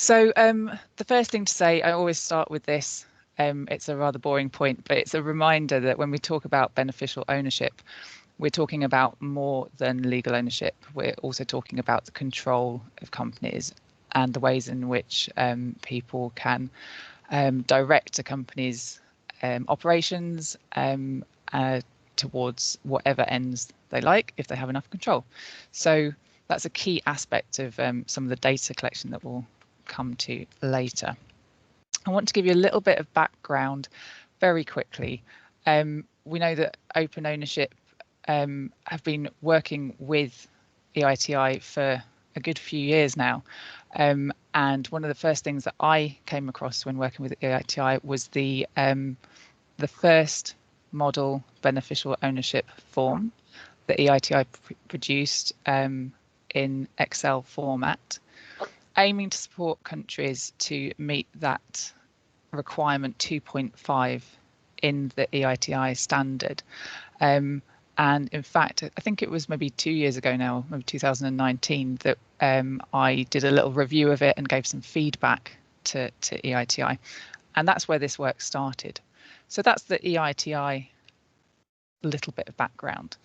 So the first thing to say, I always start with this. It's a rather boring point, but it's a reminder that when we talk about beneficial ownership, we're talking about more than legal ownership. We're also talking about the control of companies and the ways in which people can direct a company's operations towards whatever ends they like if they have enough control. So that's a key aspect of some of the data collection that we'll come to later. I want to give you a little bit of background very quickly. We know that open ownership have been working with EITI for a good few years now. And one of the first things that I came across when working with EITI was the first model beneficial ownership form that EITI produced in Excel format, aiming to support countries to meet that requirement 2.5 in the EITI standard. And in fact, I think it was maybe 2 years ago now, maybe 2019, that I did a little review of it and gave some feedback to EITI. And that's where this work started. So that's the EITI little bit of background.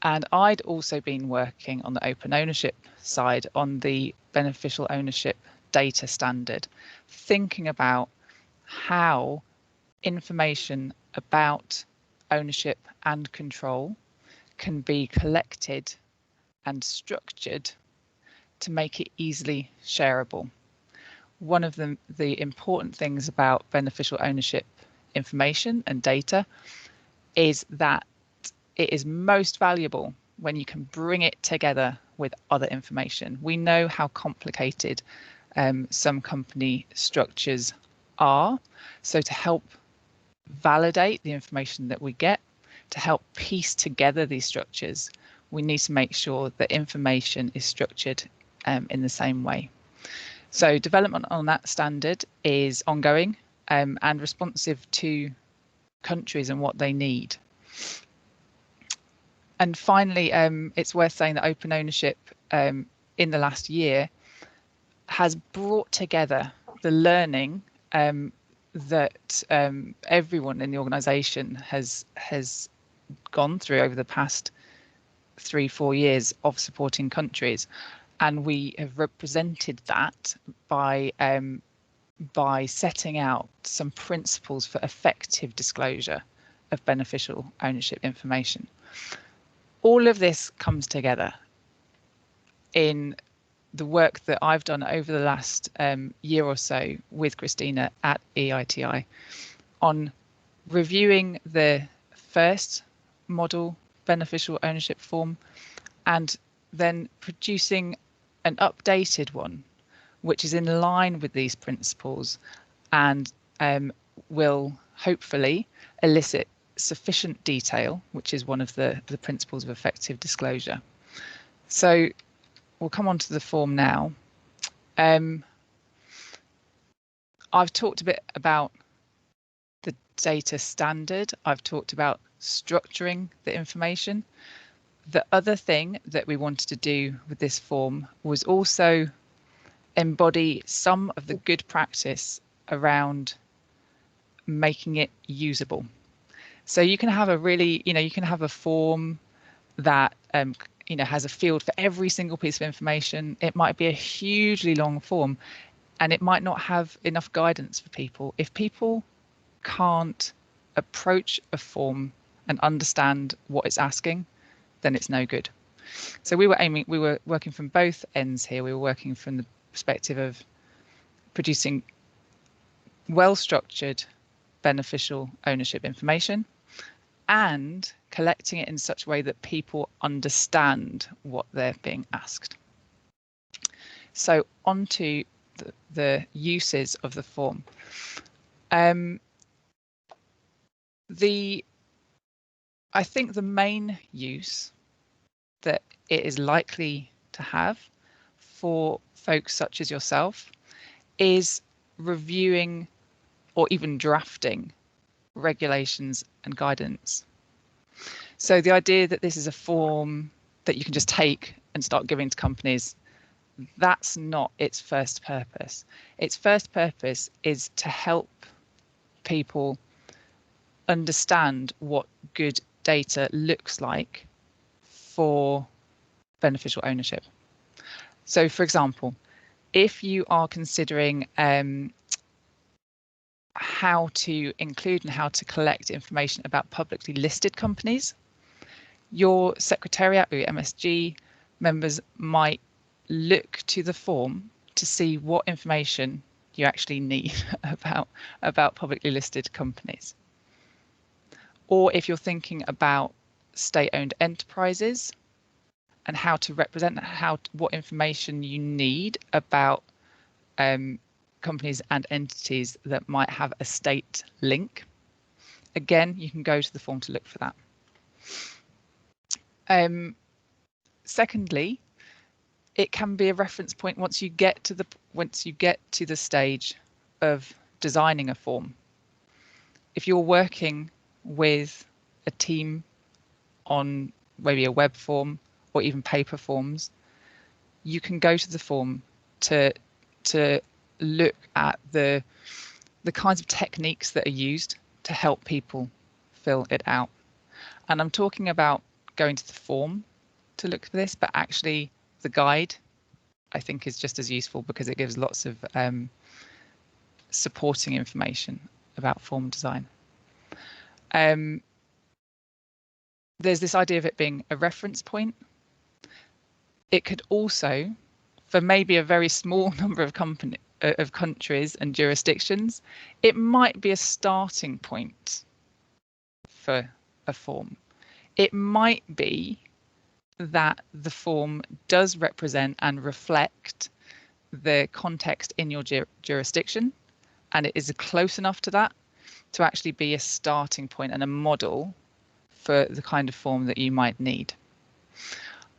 And I'd also been working on the open ownership side on the beneficial ownership data standard, thinking about how information about ownership and control can be collected and structured to make it easily shareable. One of the important things about beneficial ownership information and data is that it is most valuable when you can bring it together with other information. We know how complicated some company structures are. So to help validate the information that we get, to help piece together these structures, we need to make sure that information is structured in the same way. So development on that standard is ongoing and responsive to countries and what they need. And finally, it's worth saying that open ownership in the last year has brought together the learning that everyone in the organisation has gone through over the past 3-4 years of supporting countries, and we have represented that by setting out some principles for effective disclosure of beneficial ownership information. All of this comes together in the work that I've done over the last year or so with Christina at EITI on reviewing the first model beneficial ownership form and then producing an updated one which is in line with these principles and will hopefully elicit sufficient detail, which is one of the principles of effective disclosure. So we'll come on to the form now. I've talked a bit about the data standard. I've talked about structuring the information. The other thing that we wanted to do with this form was also embody some of the good practice around making it usable. So you can have a really, you can have a form that, has a field for every single piece of information. It might be a hugely long form and it might not have enough guidance for people. If people can't approach a form and understand what it's asking, then it's no good. So we were working from both ends here. We were working from the perspective of producing well-structured beneficial ownership information and collecting it in such a way that people understand what they're being asked. So on to the uses of the form. I think the main use that it is likely to have for folks such as yourself is reviewing or even drafting regulations and guidance. So the idea that this is a form that you can just take and start giving to companies that's not its first purpose. Its first purpose is to help people understand what good data looks like for beneficial ownership. So, for example, if you are considering how to include and how to collect information about publicly listed companies, your secretariat or your MSG members might look to the form to see what information you actually need about publicly listed companies. Or if you're thinking about state-owned enterprises and how to represent what information you need about companies and entities that might have a state link, again, you can go to the form to look for that. Secondly, it can be a reference point once you get to the stage of designing a form. If you're working with a team on maybe a web form or even paper forms, you can go to the form to look at the kinds of techniques that are used to help people fill it out. And I'm talking about going to the form to look for this, but actually the guide I think is just as useful because it gives lots of supporting information about form design. There's this idea of it being a reference point. It could also, for maybe a very small number of countries and jurisdictions, it might be a starting point for a form. It might be that the form does represent and reflect the context in your jurisdiction, and it is close enough to that to actually be a starting point and a model for the kind of form that you might need.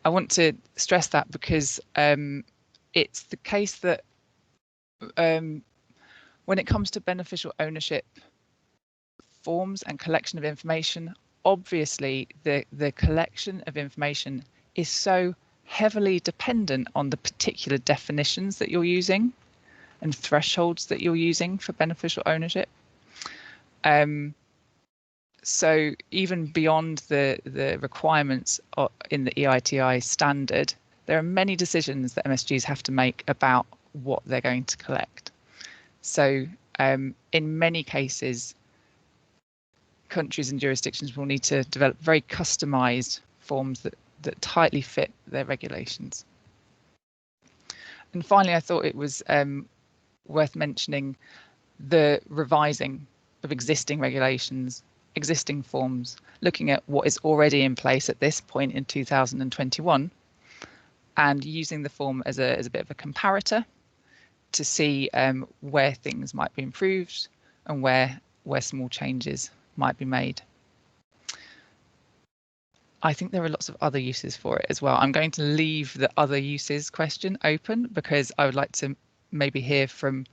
I want to stress that because it's the case that when it comes to beneficial ownership forms and collection of information, obviously the collection of information is so heavily dependent on the particular definitions that you're using and thresholds that you're using for beneficial ownership. So even beyond the requirements in the EITI standard, there are many decisions that MSGs have to make about what they're going to collect. So in many cases, countries and jurisdictions will need to develop very customized forms that tightly fit their regulations. And finally, I thought it was worth mentioning the revising of existing regulations, existing forms, looking at what is already in place at this point in 2021 and using the form as a bit of a comparator to see where things might be improved and where small changes might be made. I think there are lots of other uses for it as well. I'm going to leave the other uses question open because I would like to maybe hear from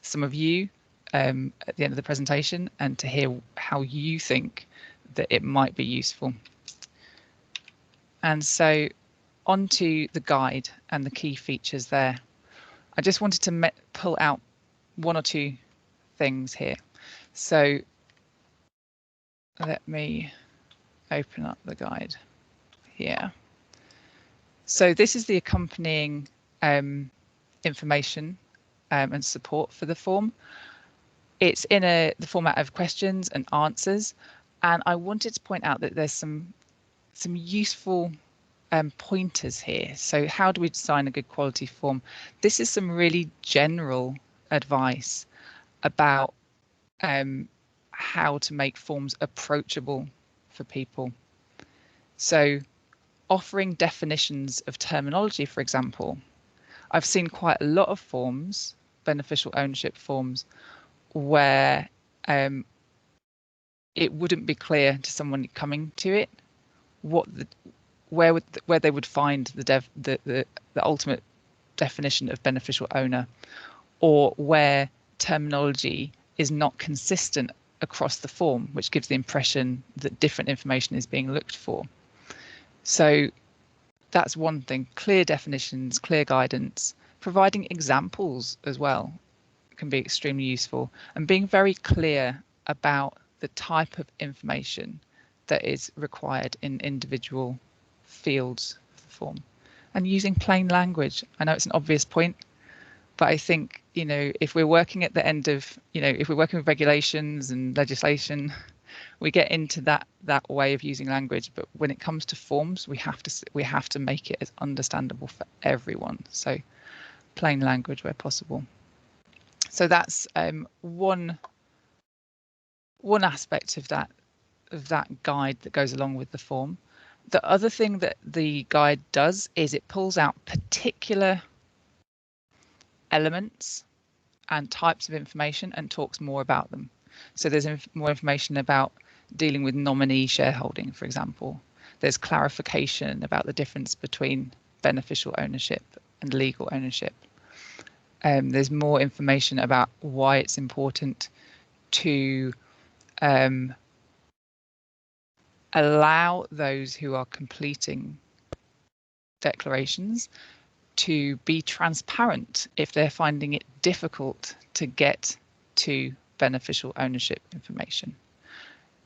some of you at the end of the presentation and to hear how you think that it might be useful. And so onto the guide and the key features there. I just wanted to pull out one or two things here. So let me open up the guide here. So this is the accompanying information and support for the form. It's in the format of questions and answers, and I wanted to point out that there's some useful pointers here. So how do we design a good quality form? This is some really general advice about how to make forms approachable for people. So offering definitions of terminology, for example, I've seen quite a lot of forms, beneficial ownership forms, where it wouldn't be clear to someone coming to it where they would find the ultimate definition of beneficial owner, or where terminology is not consistent across the form, which gives the impression that different information is being looked for. So that's one thing. Clear definitions, clear guidance, providing examples as well can be extremely useful, and being very clear about the type of information that is required in individual fields of the form, and using plain language. I know it's an obvious point, but I think, you know, if we're working at the end of, you know, if we're working with regulations and legislation, we get into that way of using language. But when it comes to forms, we have to make it as understandable for everyone. So plain language where possible. So that's one aspect of that guide that goes along with the form. The other thing that the guide does is it pulls out particular elements and types of information and talks more about them. So there's more information about dealing with nominee shareholding, for example. There's clarification about the difference between beneficial ownership and legal ownership. There's more information about why it's important to allow those who are completing declarations to be transparent if they're finding it difficult to get to beneficial ownership information.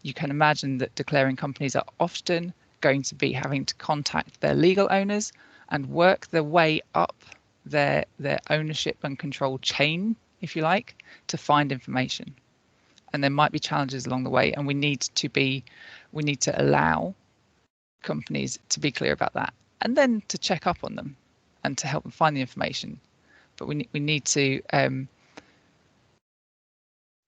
You can imagine that declaring companies are often going to be having to contact their legal owners and work their way up their ownership and control chain, if you like, to find information. And there might be challenges along the way, and we need to allow companies to be clear about that, and then to check up on them and to help them find the information. But we need to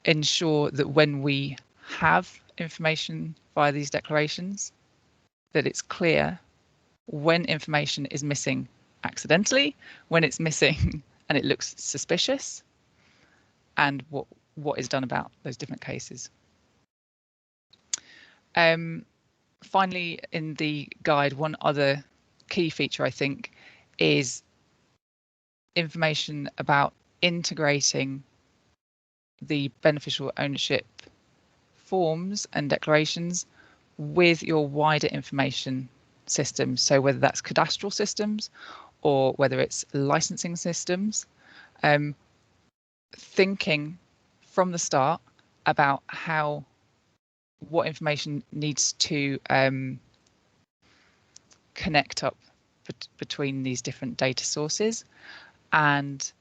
ensure that when we have information via these declarations, that it's clear when information is missing accidentally, when it's missing and it looks suspicious, and what is done about those different cases. Finally, in the guide, one other key feature, I think, is information about integrating the beneficial ownership forms and declarations with your wider information systems. So whether that's cadastral systems or whether it's licensing systems, thinking from the start about what information needs to connect up between these different data sources, and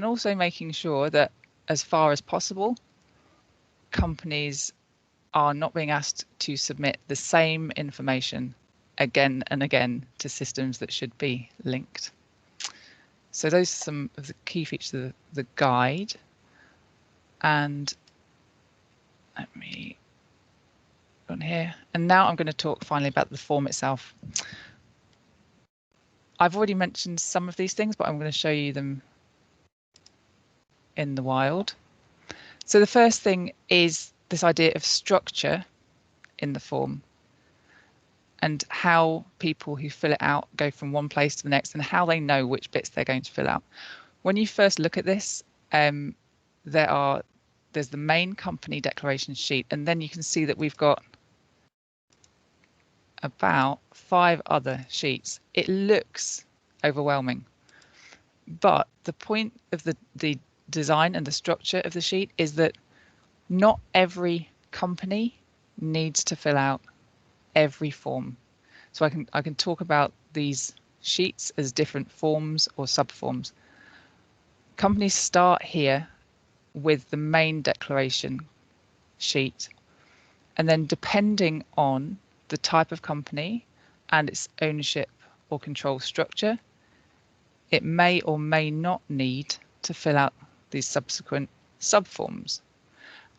also making sure that as far as possible, companies are not being asked to submit the same information again and again to systems that should be linked. So those are some of the key features of the guide. And let me go on here. And now I'm going to talk finally about the form itself. I've already mentioned some of these things, but I'm going to show you them in the wild. So the first thing is this idea of structure in the form, and how people who fill it out go from one place to the next, and how they know which bits they're going to fill out. When you first look at this, there's the main company declaration sheet, and then you can see that we've got about 5 other sheets. It looks overwhelming, but the point of the design and the structure of the sheet is that not every company needs to fill out every form. So I can talk about these sheets as different forms or subforms. Companies start here with the main declaration sheet, and then depending on the type of company and its ownership or control structure, it may or may not need to fill out these subsequent subforms.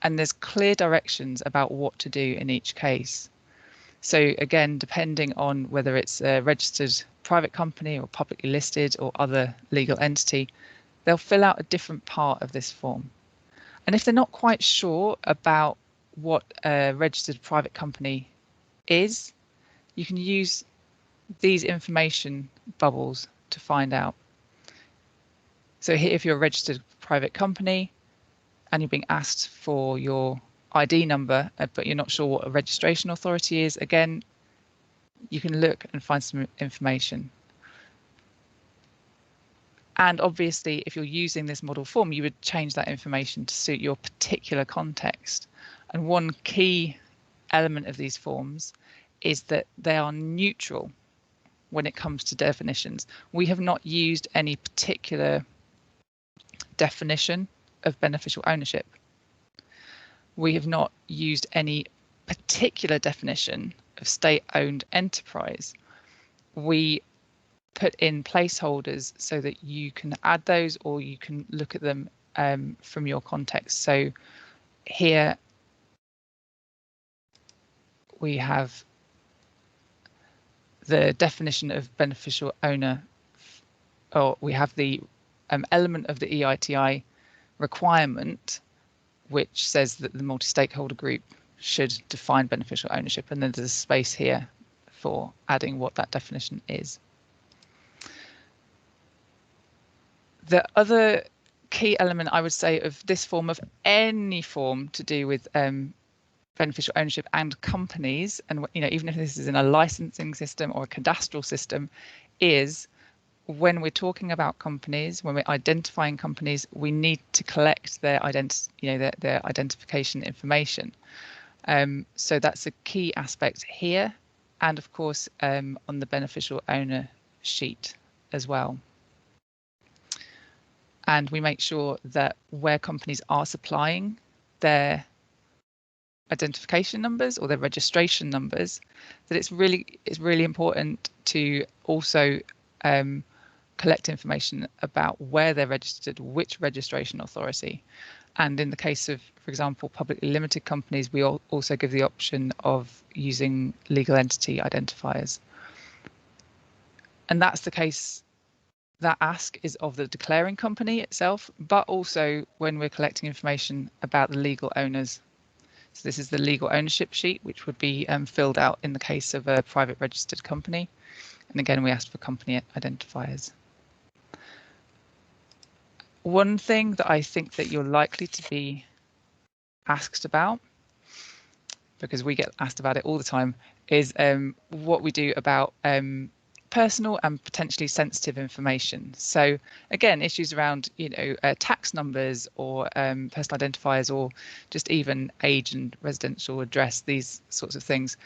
And there's clear directions about what to do in each case. So again, depending on whether it's a registered private company or publicly listed or other legal entity, they'll fill out a different part of this form. And if they're not quite sure about what a registered private company is, you can use these information bubbles to find out. So here, if you're a registered private company and you're being asked for your ID number, but you're not sure what a registration authority is, again, you can look and find some information. And obviously, if you're using this model form, you would change that information to suit your particular context. And one key element of these forms is that they are neutral when it comes to definitions. We have not used any particular definition of beneficial ownership. We have not used any particular definition of state-owned enterprise. We put in placeholders so that you can add those or you can look at them from your context. So here we have the definition of beneficial owner, or we have the element of the EITI requirement, which says that the multi-stakeholder group should define beneficial ownership, and then there's a space here for adding what that definition is. The other key element, I would say, of this form, of any form to do with beneficial ownership and companies, and even if this is in a licensing system or a cadastral system, is when we're talking about companies, when we're identifying companies, we need to collect their their identification information. So that's a key aspect here, and of course on the beneficial owner sheet as well. And we make sure that where companies are supplying their identification numbers or their registration numbers, that it's really important to also collect information about where they're registered, which registration authority. And in the case of, for example, publicly limited companies, we also give the option of using legal entity identifiers. And that's the case. That ask is of the declaring company itself, but also when we're collecting information about the legal owners. So this is the legal ownership sheet, which would be filled out in the case of a private registered company. And again, we asked for company identifiers. One thing that I think that you're likely to be asked about, because we get asked about it all the time, is what we do about personal and potentially sensitive information. So again, issues around tax numbers or personal identifiers, or just even age and residential address, these sorts of things.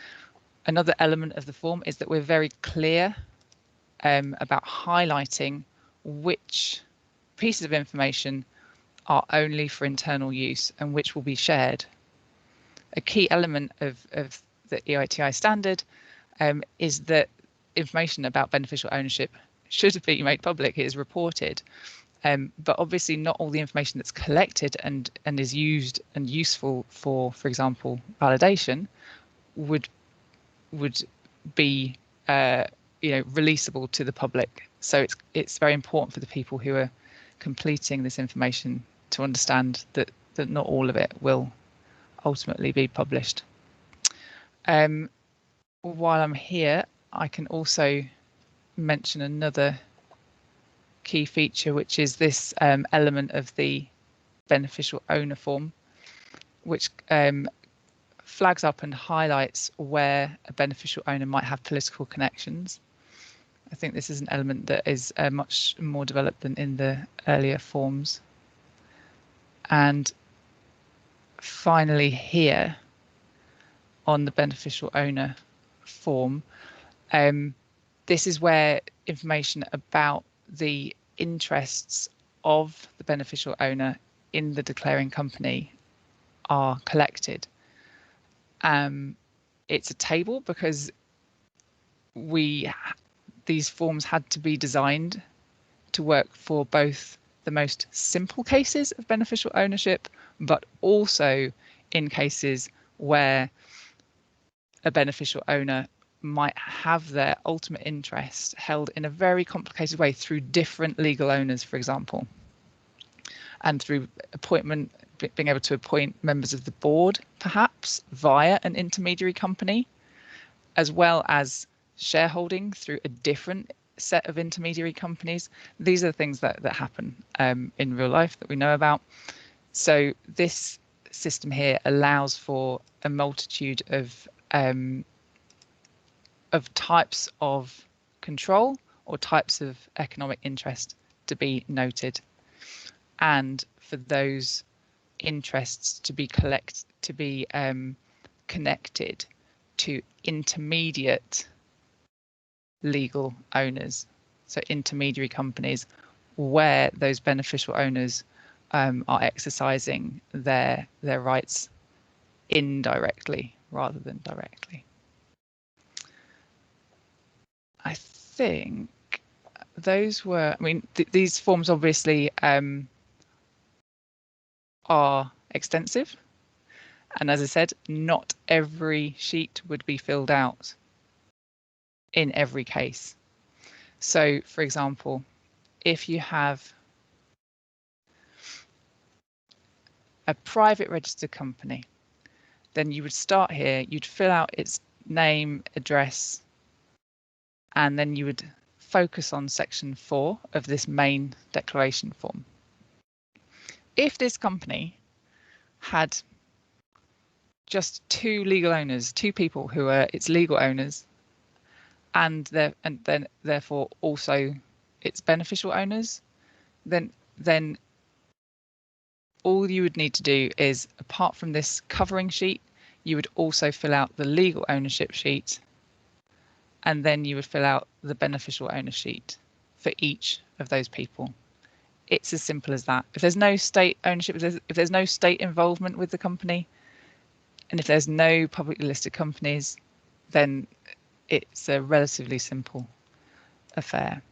Another element of the form is that we're very clear about highlighting which pieces of information are only for internal use and which will be shared. A key element of the EITI standard is that information about beneficial ownership should be made public, it is reported, but obviously not all the information that's collected and is used and useful for example, validation would be releasable to the public. So it's very important for the people who are completing this information to understand that not all of it will ultimately be published. While I'm here, I can also mention another key feature, which is this element of the beneficial owner form, which flags up and highlights where a beneficial owner might have political connections. I think this is an element that is much more developed than in the earlier forms. And finally here on the beneficial owner form, this is where information about the interests of the beneficial owner in the declaring company are collected. It's a table because these forms had to be designed to work for both the most simple cases of beneficial ownership, but also in cases where a beneficial owner might have their ultimate interest held in a very complicated way through different legal owners, for example, and through appointment, being able to appoint members of the board, perhaps via an intermediary company, as well as shareholding through a different set of intermediary companies. These are the things that happen in real life that we know about. So this system here allows for a multitude of of types of control or types of economic interest to be noted, and for those interests to be connected to intermediate legal owners, so intermediary companies where those beneficial owners are exercising their rights indirectly rather than directly. I think those were, I mean, these forms obviously are extensive, and as I said, not every sheet would be filled out in every case. So, for example, if you have a private registered company, then you would start here, you'd fill out its name, address, and then you would focus on section 4 of this main declaration form. If this company had just 2 legal owners, 2 people who are its legal owners, and then therefore also its beneficial owners, then all you would need to do is, apart from this covering sheet, you would also fill out the legal ownership sheet, and then you would fill out the beneficial owner sheet for each of those people. It's as simple as that. If there's no state ownership, if there's no state involvement with the company, and if there's no publicly listed companies, then it's a relatively simple affair.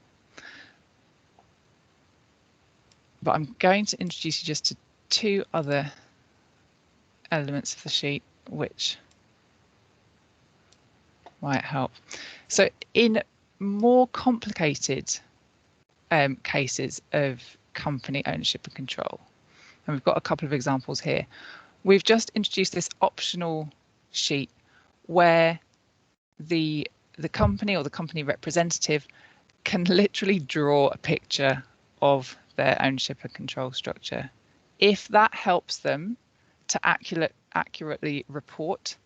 But I'm going to introduce you just to 2 other elements of the sheet which might help. So in more complicated cases of company ownership and control, and we've got a couple of examples here, we've just introduced this optional sheet where the company or the company representative can literally draw a picture of their ownership and control structure. If that helps them to accurately report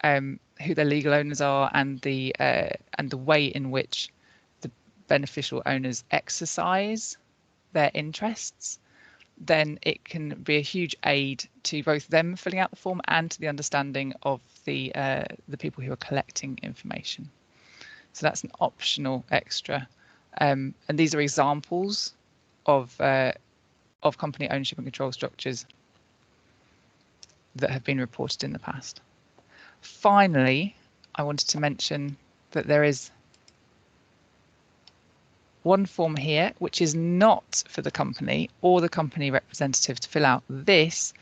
who their legal owners are and the way in which the beneficial owners exercise their interests, then it can be a huge aid to both them filling out the form and to the understanding of the people who are collecting information. So that's an optional extra, and these are examples of company ownership and control structures that have been reported in the past. Finally, I wanted to mention that there is one form here which is not for the company or the company representative to fill out. This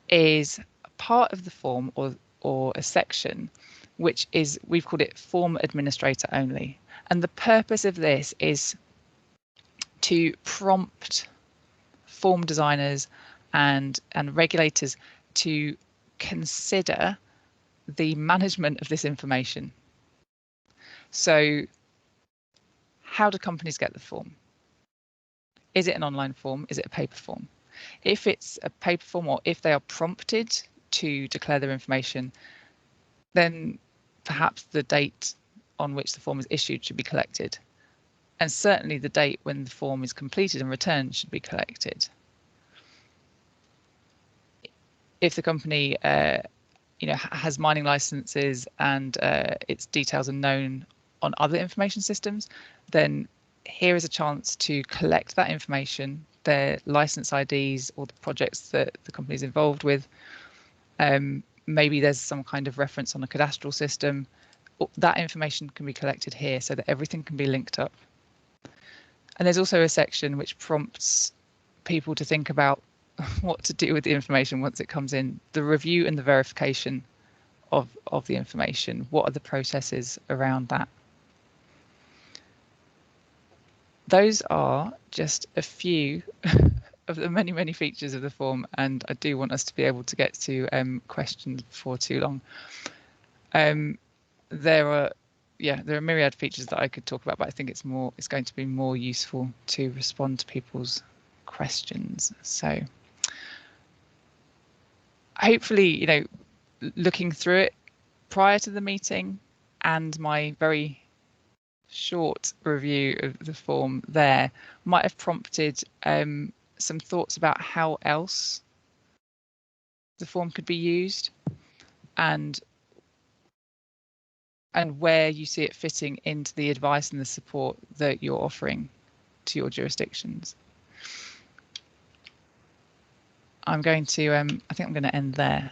is a part of the form or a section which is, we've called it form administrator only, and the purpose of this is to prompt form designers and regulators to consider the management of this information. So how do companies get the form? Is it an online form? Is it a paper form? If it's a paper form, or if they are prompted to declare their information, then perhaps the date on which the form is issued should be collected. And certainly the date when the form is completed and returned should be collected. If the company has mining licenses and its details are known on other information systems, then here is a chance to collect that information, their license IDs or the projects that the company is involved with. Maybe there's some kind of reference on a cadastral system. That information can be collected here so that everything can be linked up. And there's also a section which prompts people to think about what to do with the information once it comes in, the review and the verification of the information. What are the processes around that? Those are just a few of the many, many features of the form, and I do want us to be able to get to questions before too long. There are myriad features that I could talk about, but I think it's going to be more useful to respond to people's questions. So hopefully, looking through it prior to the meeting and my very short review of the form there might have prompted some thoughts about how else the form could be used and where you see it fitting into the advice and the support that you're offering to your jurisdictions. I'm going to, I think I'm going to end there.